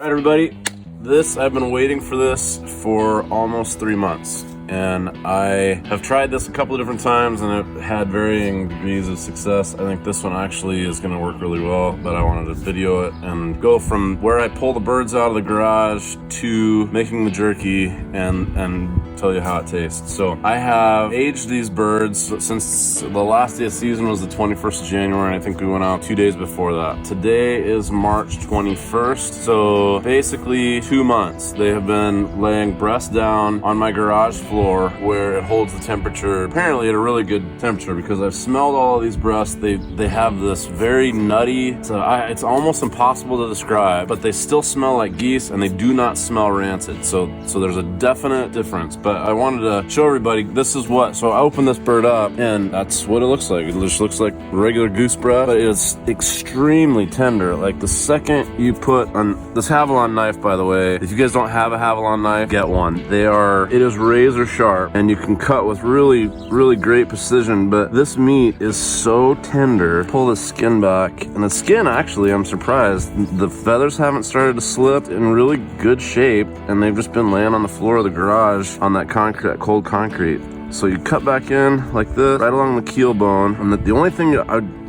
All right, everybody, I've been waiting for this for almost 3 months. And I have tried this a couple of different times and it had varying degrees of success. I think this one actually is going to work really well, but I wanted to video it and go from where I pull the birds out of the garage to making the jerky and tell you how it tastes. So I have aged these birds since the last day of season was the 21st of January. And I think we went out 2 days before that. Today is March 21st. So basically 2 months. They have been laying breast down on my garage floor where it holds the temperature apparently at a really good temperature, because I've smelled all of these breasts. They have this very nutty, it's almost impossible to describe, but they still smell like geese and they do not smell rancid. So there's a definite difference. But I wanted to show everybody so I opened this bird up and that's what it looks like. It just looks like regular goose breast, but it's extremely tender. Like the second you put on this Havalon knife, by the way, if you guys don't have a Havalon knife, get one. It is razor sharp and you can cut with really, really great precision, but this meat is so tender. Pull the skin back, and the skin, actually, I'm surprised, the feathers haven't started to slip, in really good shape, and they've just been laying on the floor of the garage on that concrete, that cold concrete. So you cut back in like this, right along the keel bone, and the only thing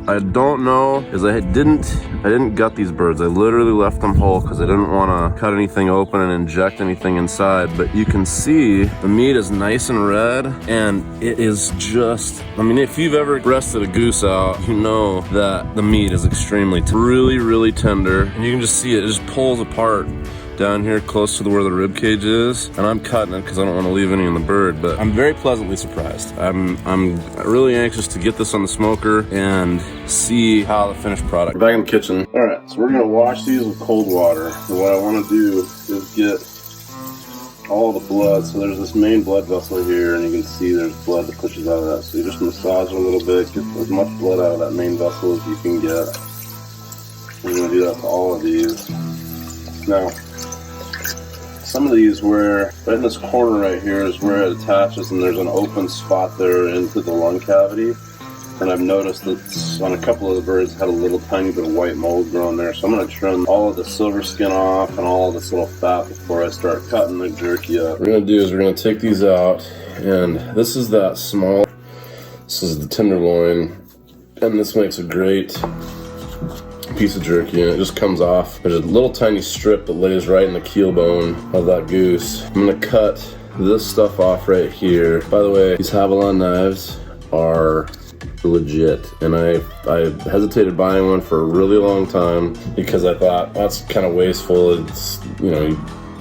I don't know is I didn't gut these birds. I literally left them whole because I didn't want to cut anything open and inject anything inside. But you can see the meat is nice and red, and it is just, I mean, if you've ever breasted a goose out, you know that the meat is extremely really, really tender. And you can just see it just pulls apart down here close to where the rib cage is, and I'm cutting it because I don't want to leave any in the bird. But I'm very pleasantly surprised. I'm really anxious to get this on the smoker and see how the finished product. We're back in the kitchen. All right, so we're gonna wash these with cold water. And what I want to do is get all the blood. So there's this main blood vessel here, and you can see there's blood that pushes out of that. So you just massage it a little bit, get as much blood out of that main vessel as you can get. We're gonna do that to all of these. Now, some of these, where right in this corner right here is where it attaches, and there's an open spot there into the lung cavity. And I've noticed that on a couple of the birds had a little tiny bit of white mold growing there. So I'm going to trim all of the silver skin off and all of this little fat before I start cutting the jerky up. What we're going to do is we're going to take these out, and this is the tenderloin, and this makes a great piece of jerky, and it just comes off. There's a little tiny strip that lays right in the keel bone of that goose. I'm gonna cut this stuff off right here. By the way, these Havalon knives are legit, and I hesitated buying one for a really long time because I thought that's kind of wasteful. It's, you know, you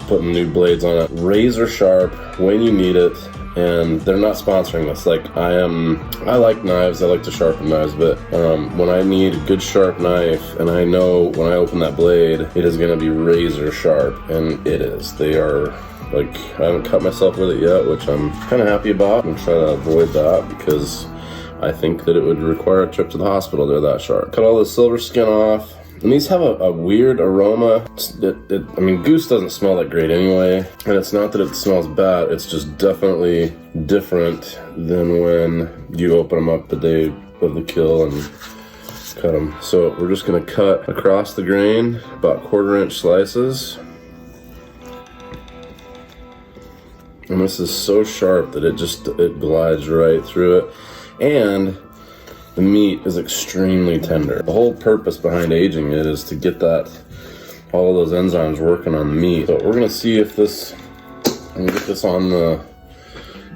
putting new blades on it. Razor sharp when you need it. And they're not sponsoring this. Like, I like knives, I like to sharpen knives, but when I need a good sharp knife, and I know when I open that blade, it is gonna be razor sharp, and it is. They are, like, I haven't cut myself with it yet, which I'm kind of happy about. I'm trying to avoid that because I think that it would require a trip to the hospital. They're that sharp. Cut all the silver skin off. And these have a weird aroma. I mean, goose doesn't smell that great anyway. And it's not that it smells bad, it's just definitely different than when you open them up the day of the kill and cut them. So we're just gonna cut across the grain, about 1/4 inch slices. And this is so sharp that it glides right through it. And the meat is extremely tender. The whole purpose behind aging it is to get all of those enzymes working on the meat. So we're gonna see if I can get this on the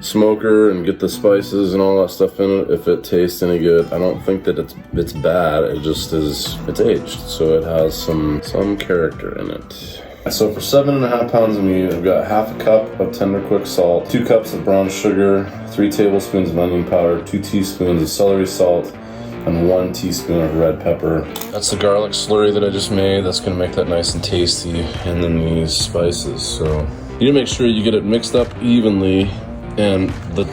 smoker and get the spices and all that stuff in it, if it tastes any good. I don't think that it's bad, it just is, it's aged, so it has some character in it. So for 7.5 pounds of meat, I've got 1/2 cup of tender quick salt, 2 cups of brown sugar, 3 tablespoons of onion powder, 2 teaspoons of celery salt, and 1 teaspoon of red pepper. That's the garlic slurry that I just made. That's gonna make that nice and tasty. And then these spices. So you need to make sure you get it mixed up evenly. And the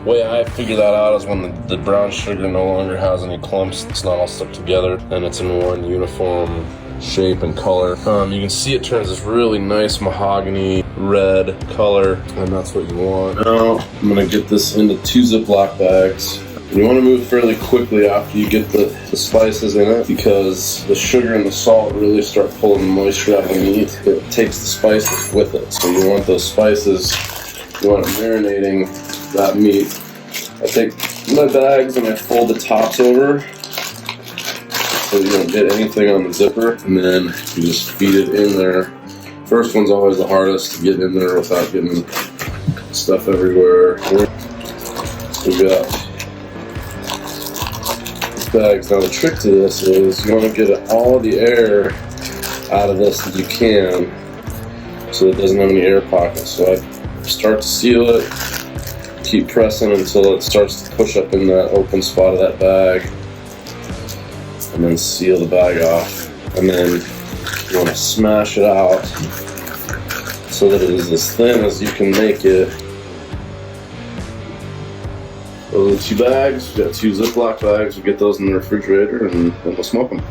way I figure that out is when the brown sugar no longer has any clumps, it's not all stuck together, and it's in one uniform shape and color. You can see it turns this really nice mahogany red color, and that's what you want. Now I'm gonna get this into 2 Ziploc bags. You want to move fairly quickly after you get the spices in it, because the sugar and the salt really start pulling the moisture out of the meat. It takes the spices with it. So you want those spices, you want it marinating that meat. I take my bags and I fold the tops over so you don't get anything on the zipper, and then you just feed it in there. First one's always the hardest to get in there without getting stuff everywhere. We've got these bags. Now the trick to this is you want to get all the air out of this that you can so it doesn't have any air pockets. So I start to seal it, keep pressing until it starts to push up in that open spot of that bag, and then seal the bag off. And then you want to smash it out so that it is as thin as you can make it. Those are the 2 bags. We've got 2 Ziploc bags. We'll get those in the refrigerator and then we'll smoke them.